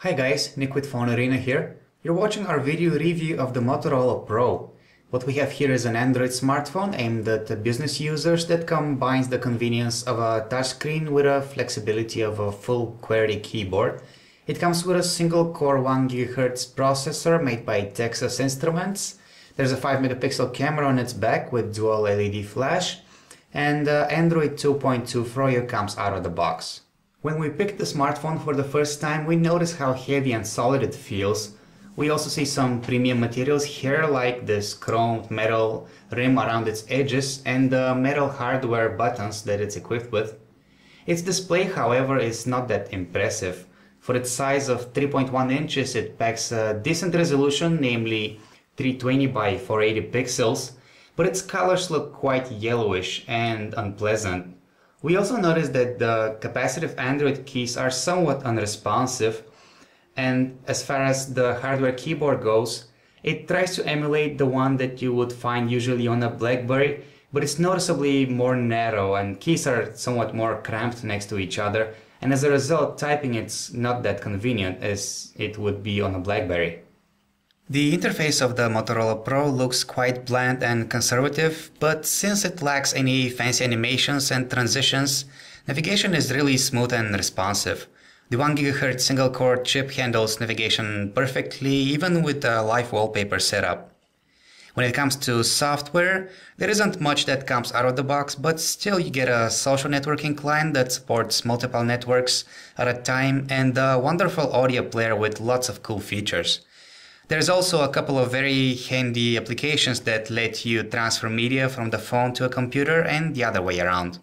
Hi guys, Nick with PhoneArena here. You're watching our video review of the Motorola Pro. What we have here is an Android smartphone aimed at business users that combines the convenience of a touchscreen with the flexibility of a full QWERTY keyboard. It comes with a single-core 1 GHz processor made by Texas Instruments. There's a 5 megapixel camera on its back with dual LED flash, and Android 2.2 Froyo comes out of the box. When we picked the smartphone for the first time, we noticed how heavy and solid it feels. We also see some premium materials here, like this chromed metal rim around its edges and the metal hardware buttons that it's equipped with. Its display, however, is not that impressive. For its size of 3.1 inches, it packs a decent resolution, namely 320 by 480 pixels, but its colors look quite yellowish and unpleasant. We also noticed that the capacitive Android keys are somewhat unresponsive, and as far as the hardware keyboard goes, it tries to emulate the one that you would find usually on a BlackBerry, but it's noticeably more narrow and keys are somewhat more cramped next to each other, and as a result typing it's not that convenient as it would be on a BlackBerry. The interface of the Motorola Pro looks quite bland and conservative, but since it lacks any fancy animations and transitions, navigation is really smooth and responsive. The 1 GHz single-core chip handles navigation perfectly, even with a live wallpaper setup. When it comes to software, there isn't much that comes out of the box, but still you get a social networking client that supports multiple networks at a time and a wonderful audio player with lots of cool features. There's also a couple of very handy applications that let you transfer media from the phone to a computer and the other way around.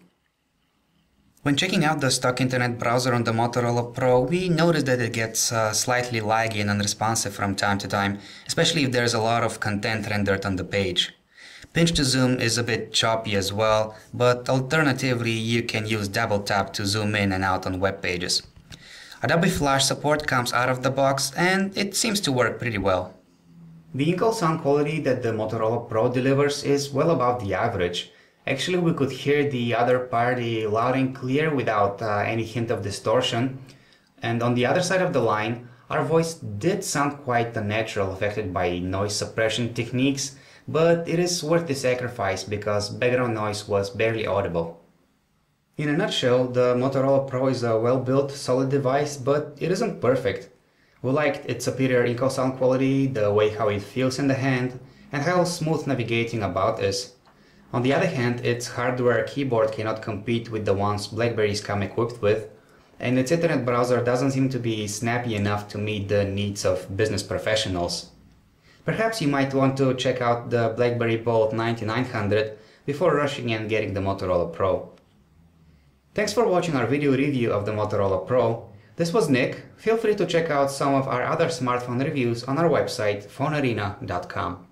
When checking out the stock internet browser on the Motorola Pro, we noticed that it gets slightly laggy and unresponsive from time to time, especially if there's a lot of content rendered on the page. Pinch to zoom is a bit choppy as well, but alternatively you can use double tap to zoom in and out on web pages. Adobe Flash support comes out of the box and it seems to work pretty well. The in-call sound quality that the Motorola Pro delivers is well above the average. Actually, we could hear the other party loud and clear without any hint of distortion. And on the other side of the line, our voice did sound quite unnatural, affected by noise suppression techniques, but it is worth the sacrifice because background noise was barely audible. In a nutshell, the Motorola Pro is a well-built, solid device, but it isn't perfect. We liked its superior in-call sound quality, the way how it feels in the hand, and how smooth navigating about is. On the other hand, its hardware keyboard cannot compete with the ones BlackBerries come equipped with, and its internet browser doesn't seem to be snappy enough to meet the needs of business professionals. Perhaps you might want to check out the BlackBerry Bolt 9900 before rushing and getting the Motorola Pro. Thanks for watching our video review of the Motorola Pro. This was Nick. Feel free to check out some of our other smartphone reviews on our website, PhoneArena.com.